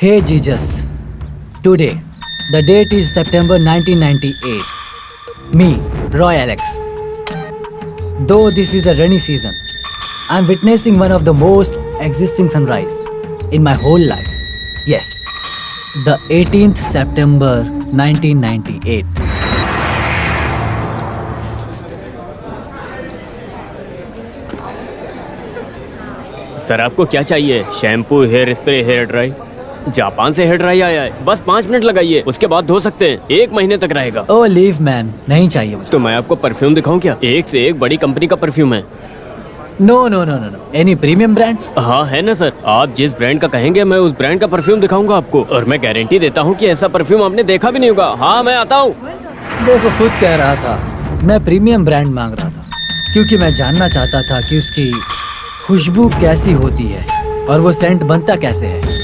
Hey Jesus, today, the date is September 1998. Me, Roy Alex. Though this is a rainy season, I'm witnessing one of the most existing sunrise in my whole life. Yes, the 18th September 1998. Sir आपको क्या चाहिए? Shampoo, hair spray, hair dry. Japan से hair dry आया है, बस 5 minute लगाइए, उसके बाद धो सकते हैं। 1 महीने तक रहेगा। Oh, leave man, नहीं चाहिए मुझे। तो मैं आपको परफ्यूम दिखाऊं क्या? एक से एक बड़ी कंपनी का परफ्यूम है। No, no, no, no, no. Any premium brands? हाँ है ना सर, आप जिस ब्रांड का कहेंगे मैं उस ब्रांड का परफ्यूम दिखाऊंगा आपको, और मैं गारंटी देता हूँ कि ऐसा परफ्यूम आपने देखा भी नहीं होगा। हाँ मैं आता हूँ। देखो, खुद कह रहा था मैं प्रीमियम ब्रांड मांग रहा था, क्योंकि मैं जानना चाहता था कि उसकी खुशबू कैसी होती है और वो सेंट बनता कैसे है।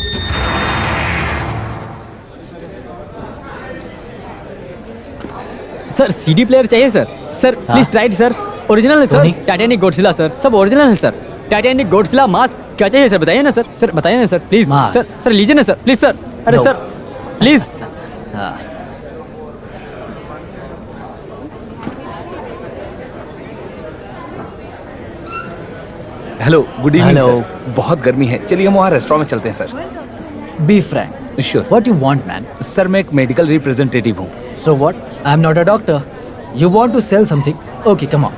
सर सीडी प्लेयर चाहिए sir. Sir please try it sir. Original है सर। नहीं। टाइटैनिक गॉडजिला सर, सब ओरिजिनल है सर। टाइटैनिक गॉडजिला मास्क क्या चाहिए सर? बताइए ना सर। सर बताइए ना sir please. Mask. Sir sir लीजिए ना सर प्लीज सर। अरे No. Sir please. हाँ। Hello, good evening Hello. Sir. बहुत गर्मी है, चलिए हम वहाँ रेस्टोरेंट में चलते हैं sir. Be frank. Sure. What you want, man? Sir मैं एक मेडिकल रिप्रेजेंटेटिव हूँ। So what? I'm not a doctor. You want to sell something? Okay, come on.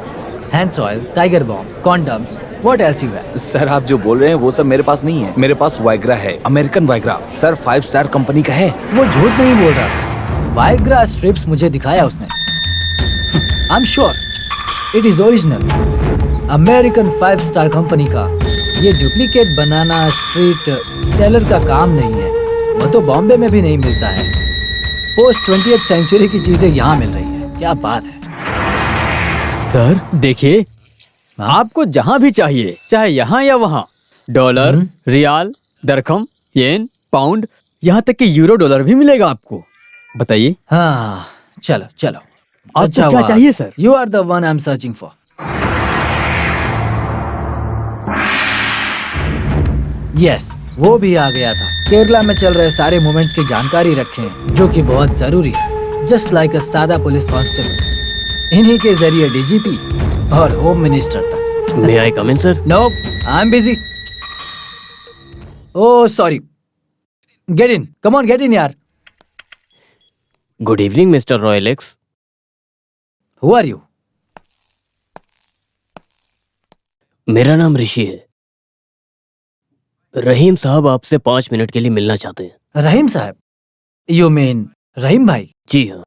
Hand soil, tiger balm, condoms. What else you have? Sir आप जो बोल रहे हैं वो सब मेरे पास नहीं है। मेरे पास वाइग्रा है, American Viagra. Sir 5 star company का है। वो झूठ नहीं बोल रहा था। वाइग्रा स्ट्रिप्स मुझे दिखाया उसने। I'm sure it is original. American 5 star company का ये डुप्लीकेट बनाना स्ट्रीट सेलर का काम नहीं है। वो तो बॉम्बे में भी नहीं मिलता है। पोस्ट 20th सेंचुरी की चीजें यहाँ मिल रही है। क्या बात है। सर देखिए, आपको जहाँ भी चाहिए, चाहे यहाँ या वहाँ, डॉलर, रियाल, दरखम, येन, पाउंड, यहाँ तक कि यूरो डॉलर भी मिलेगा आपको। बताइए हाँ, चलो चलो। आपको क्या चाहिए sir? You are the one I am searching for. Yes, वो भी आ गया था। केरला में चल रहे सारे मूवमेंट्स की जानकारी रखें, जो कि बहुत जरूरी है। जस्ट लाइक अ सादा पुलिस कांस्टेबल। इन्हीं के जरिए डीजीपी और होम मिनिस्टर तक। May I come in sir? No, I am busy. Oh sorry. Get in, come on get in यार। Good evening mister Roy Alex. Who are you? मेरा नाम ऋषि है। रहीम साहब आपसे 5 मिनट के लिए मिलना चाहते हैं। रहीम साहब? यू मीन रहीम भाई? जी हाँ।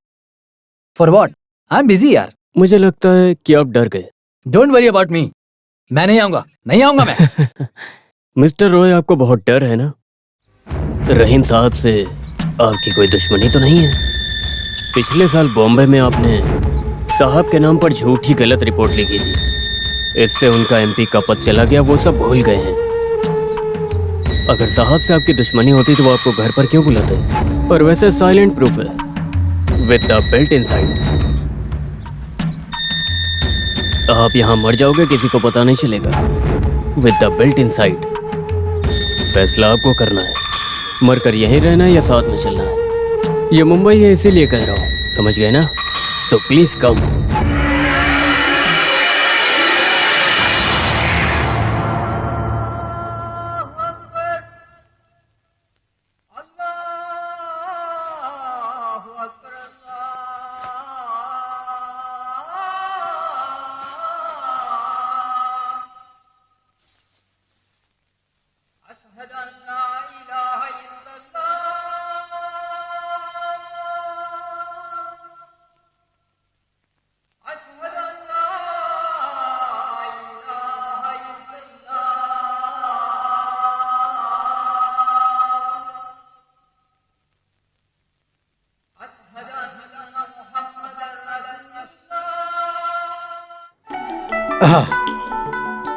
For what? I am busy यार। मुझे लगता है कि आप डर गए। Don't worry about me. मैं नहीं आऊंगा, नहीं आऊंगा मैं। मिस्टर रॉय आपको बहुत डर है ना? रहीम साहब से आपकी कोई दुश्मनी तो नहीं है? पिछले साल बॉम्बे में आपने साहब के नाम पर झूठी गलत रिपोर्ट लिखी थी। इससे उनका एमपी का पद चला गया, वो सब भूल गए हैं। अगर साहब से आपकी दुश्मनी होती तो वो आपको घर पर क्यों बुलाते? और वैसे साइलेंट प्रूफ है, विद द बेल्ट इनसाइड। आप यहाँ मर जाओगे, किसी को पता नहीं चलेगा। With the belt inside. फैसला आपको करना है, मरकर यहीं रहना है या साथ में चलना है। ये मुंबई है इसीलिए कह रहा हूँ, समझ गए ना? So please come.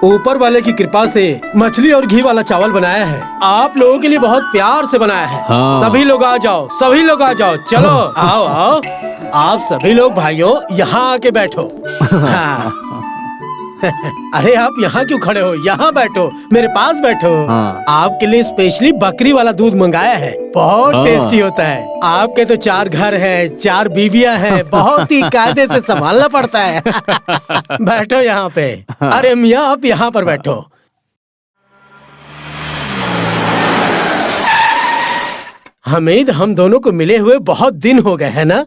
ऊपर वाले की कृपा से मछली और घी वाला चावल बनाया है। आप लोगों के लिए बहुत प्यार से बनाया है। हाँ। सभी लोग आ जाओ, सभी लोग आ जाओ। चलो आओ आओ। आप सभी लोग भाइयों यहाँ आके बैठो। हाँ। अरे आप यहाँ क्यों खड़े हो? यहाँ बैठो, मेरे पास बैठो। हाँ। आपके लिए स्पेशली बकरी वाला दूध मंगाया है, बहुत हाँ। टेस्टी होता है। आपके तो 4 घर हैं, 4 बीवियां हैं, बहुत ही कायदे से संभालना पड़ता है। बैठो यहाँ पे। अरे मियाँ, आप यहाँ पर बैठो। हमीद, हम दोनों को मिले हुए बहुत दिन हो गए है ना?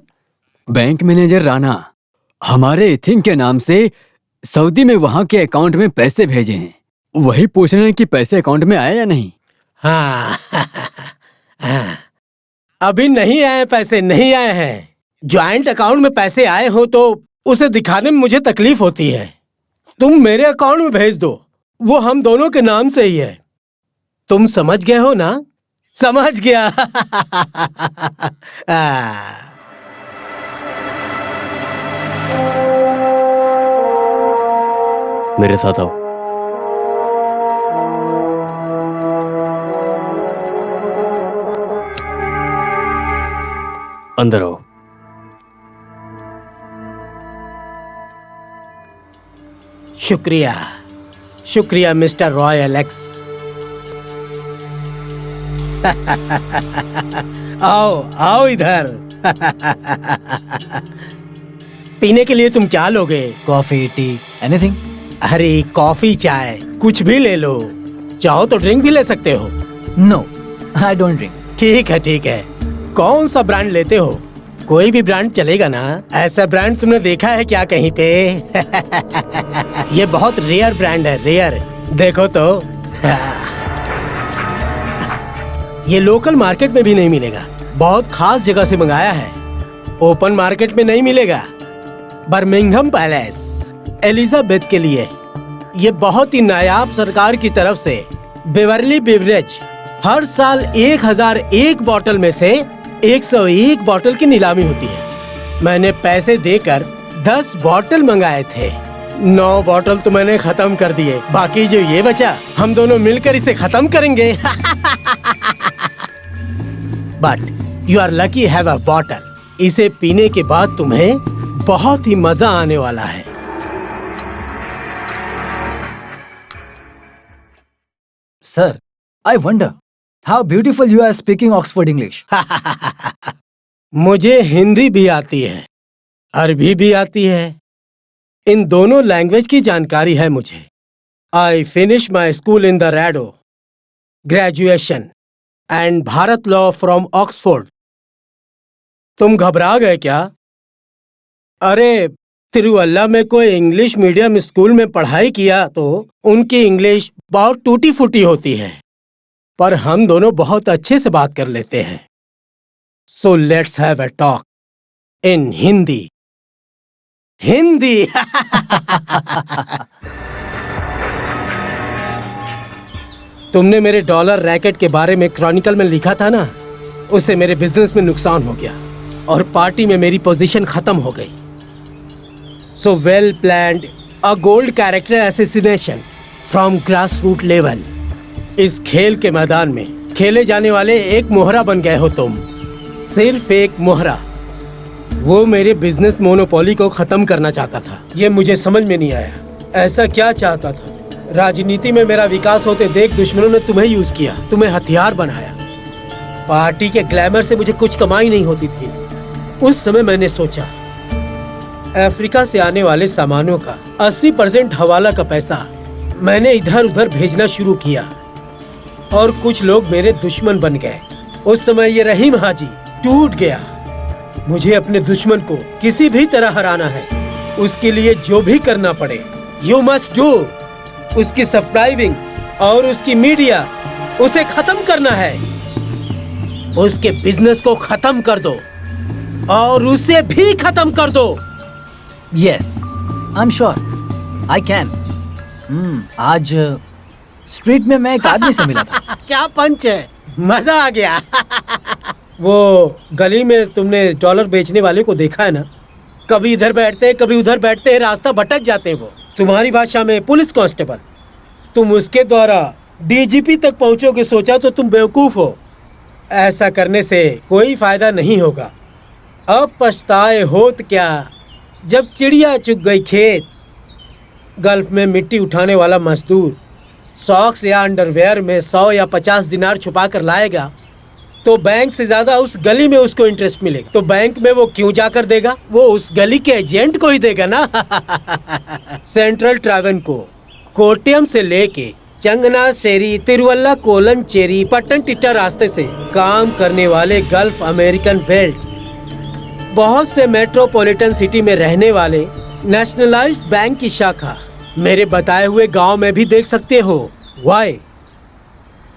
बैंक मैनेजर राणा हमारे इथिंग के नाम से सऊदी में वहाँ के अकाउंट में पैसे भेजे हैं, वही पूछ रहे हैं कि पैसे अकाउंट में आए या नहीं। हाँ, हाँ। अभी नहीं आए, पैसे नहीं आए हैं। ज्वाइंट अकाउंट में पैसे आए हो तो उसे दिखाने में मुझे तकलीफ होती है। तुम मेरे अकाउंट में भेज दो, वो हम दोनों के नाम से ही है। तुम समझ गए हो ना? समझ गया। मेरे साथ आओ। अंदर आओ। शुक्रिया, शुक्रिया मिस्टर रॉय एलेक्स। आओ आओ इधर। पीने के लिए तुम क्या लोगे? Coffee, T, anything? अरे कॉफी, चाय, कुछ भी ले लो। चाहो तो ड्रिंक भी ले सकते हो। No, I don't drink. ठीक है ठीक है। कौन सा ब्रांड लेते हो? कोई भी ब्रांड चलेगा ना? ऐसा ब्रांड तुमने देखा है क्या कहीं पे? ये बहुत रेयर ब्रांड है, रेयर। देखो तो। ये लोकल मार्केट में भी नहीं मिलेगा, बहुत खास जगह से मंगाया है, ओपन मार्केट में नहीं मिलेगा। बर्मिंघम पैलेस, एलिजाबेथ के लिए। ये बहुत ही नायाब सरकार की तरफ से बेवरली बेवरेज हर साल 1001 बोतल में से 101 बोतल की नीलामी होती है। मैंने पैसे देकर 10 बोतल मंगाए थे, 9 बोतल तो मैंने खत्म कर दिए। बाकी जो ये बचा, हम दोनों मिलकर इसे खत्म करेंगे। But you are lucky have a bottle. इसे पीने के बाद तुम्हें बहुत ही मजा आने वाला है। Sir, I wonder how beautiful you are speaking Oxford English. मुझे हिंदी भी आती है, अरबी भी आती है। इन दोनों लैंग्वेज की जानकारी है मुझे। I finish my school in the Rado, graduation and bar at law from Oxford. तुम घबरा गए क्या? अरे तिरुवल्ला में कोई इंग्लिश मीडियम स्कूल में पढ़ाई किया तो उनकी इंग्लिश बहुत टूटी फूटी होती है, पर हम दोनों बहुत अच्छे से बात कर लेते हैं। So let's have a talk in Hindi. Hindi. तुमने मेरे डॉलर रैकेट के बारे में क्रॉनिकल में लिखा था ना, उससे मेरे बिजनेस में नुकसान हो गया और पार्टी में मेरी पोजीशन खत्म हो गई। So well planned a gold character assassination from grass root level. इस खेल के मैदान में खेले जाने वाले एक मोहरा बन गए हो तुम, सिर्फ एक मोहरा। वो मेरे बिजनेस मोनोपोली को खत्म करना चाहता था। ये मुझे समझ में नहीं आया, ऐसा क्या चाहता था? राजनीति में मेरा विकास होते देख दुश्मनों ने तुम्हें यूज किया, तुम्हें हथियार बनाया। पार्टी के ग्लैमर से मुझे कुछ कमाई नहीं होती थी। उस समय मैंने सोचा, अफ्रीका से आने वाले सामानों का 80% हवाला का पैसा मैंने इधर उधर भेजना शुरू किया और कुछ लोग मेरे दुश्मन बन गए। उस समय ये रहीम हाजी टूट गया। मुझे अपने दुश्मन को किसी भी तरह हराना है, उसके लिए जो भी करना पड़े यू मस्ट डू। उसकी सब्सक्राइबिंग और उसकी मीडिया, उसे खत्म करना है। उसके बिजनेस को खत्म कर दो और उसे भी खत्म कर दो। Yes, I am sure I can. आज स्ट्रीट में मैं एक आदमी से मिला था। क्या पंच है, मजा आ गया। वो गली में तुमने डॉलर बेचने वाले को देखा है ना? कभी इधर बैठते कभी उधर बैठते हैं, रास्ता भटक जाते हैं। वो तुम्हारी भाषा में पुलिस कांस्टेबल। तुम उसके द्वारा डीजीपी तक पहुंचोगे सोचा तो तुम बेवकूफ हो। ऐसा करने से कोई फायदा नहीं होगा। अब पछताए होत क्या, जब चिड़िया चुग गई खेत। गल्फ में मिट्टी उठाने वाला मजदूर सॉक्स या अंडरवेयर में 100 या 50 दिनार छुपा कर लाएगा तो बैंक से ज्यादा उस गली में उसको इंटरेस्ट मिलेगा। तो बैंक में वो क्यों जाकर देगा? वो उस गली के एजेंट को ही देगा ना। सेंट्रल ट्रावेंको कोट्यम से लेके चंगना शेरी तिरुवल्ला कोलनचेरी पट्टनतिट्टा रास्ते से काम करने वाले गल्फ अमेरिकन बेल्ट, बहुत से मेट्रोपॉलिटन सिटी में रहने वाले नेशनलाइज्ड बैंक की शाखा मेरे बताए हुए गांव में भी देख सकते हो। वाई?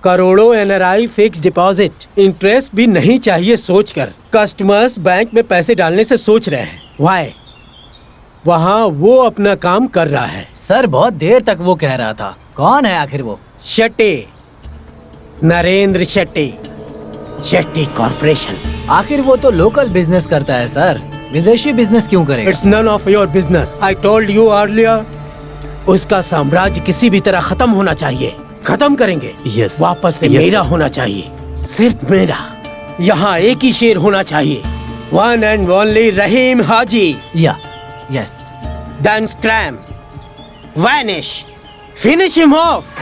करोड़ों एनआरआई फिक्स डिपॉजिट, इंटरेस्ट भी नहीं चाहिए सोचकर कस्टमर्स बैंक में पैसे डालने से सोच रहे हैं। वाई? वहाँ वो अपना काम कर रहा है। सर बहुत देर तक वो कह रहा था। कौन है आखिर वो? शेट्टी, नरेंद्र शेट्टी, शेट्टी कॉर्पोरेशन। आखिर वो तो लोकल बिजनेस करता है सर, विदेशी बिजनेस क्यों करेगा? It's none of your business. I told you earlier. उसका साम्राज्य किसी भी तरह खत्म होना चाहिए। खत्म करेंगे। Yes. वापस से Yes, मेरा sir. होना चाहिए, सिर्फ मेरा। यहाँ एक ही शेर होना चाहिए, वन एंड ओनली रहीम हाजी। या yes. Then scram, vanish, finish him off.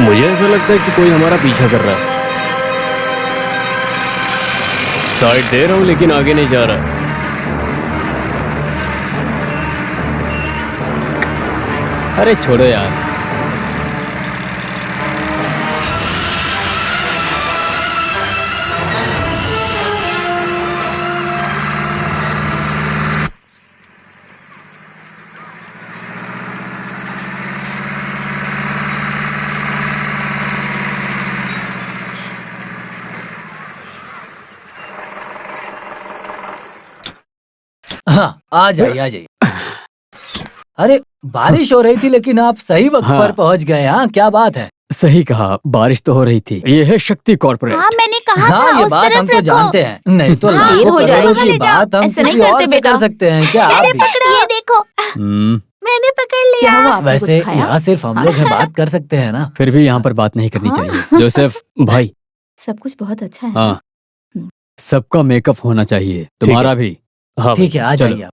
मुझे ऐसा लगता है कि कोई हमारा पीछा कर रहा है। साइड दे रहा हूं लेकिन आगे नहीं जा रहा। अरे छोड़ो यार। हाँ आ जाइए आ जाइए। अरे बारिश हो रही थी लेकिन आप सही वक्त हाँ। पर पहुंच गए। हाँ क्या बात है। सही कहा, बारिश तो हो रही थी। ये है शक्ति कॉर्पोरेट। हाँ मैंने कहा हाँ था ये उस बात तरफ हम तो रखो। जानते हैं। नहीं तो हाँ, लाखों देर हो जाएगी। करोड़ों की ले जाओ। बात हम ऐसे नहीं किसी और करते से बेटा। कर सकते हैं क्या? आप मैंने भी? पकड़ा। ये देखो हम्म, मैंने पकड़ लिया। क्या हुआ, आपने वैसे कुछ खाया? यहाँ सिर्फ हम लोग हैं, बात कर सकते हैं ना। फिर भी यहाँ पर बात नहीं करनी हाँ। चाहिए। जोसेफ भाई, सब कुछ बहुत अच्छा है। हाँ, सबका मेकअप होना चाहिए, तुम्हारा भी। हाँ ठीक है आ चलो। जाइए आप।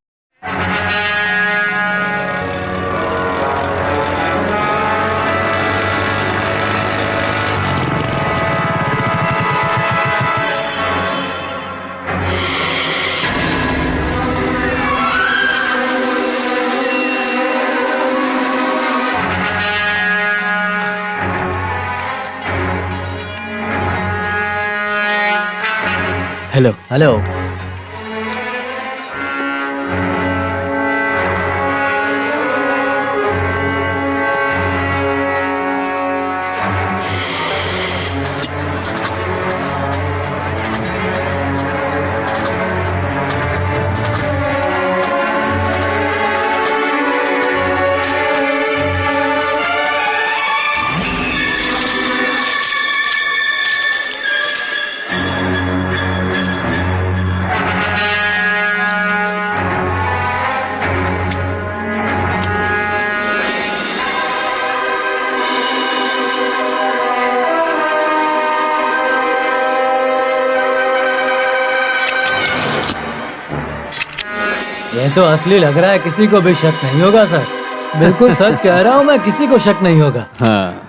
हेलो। हेलो। ये तो असली लग रहा है, किसी को भी शक नहीं होगा सर। बिल्कुल सच कह रहा हूँ मैं, किसी को शक नहीं होगा। हाँ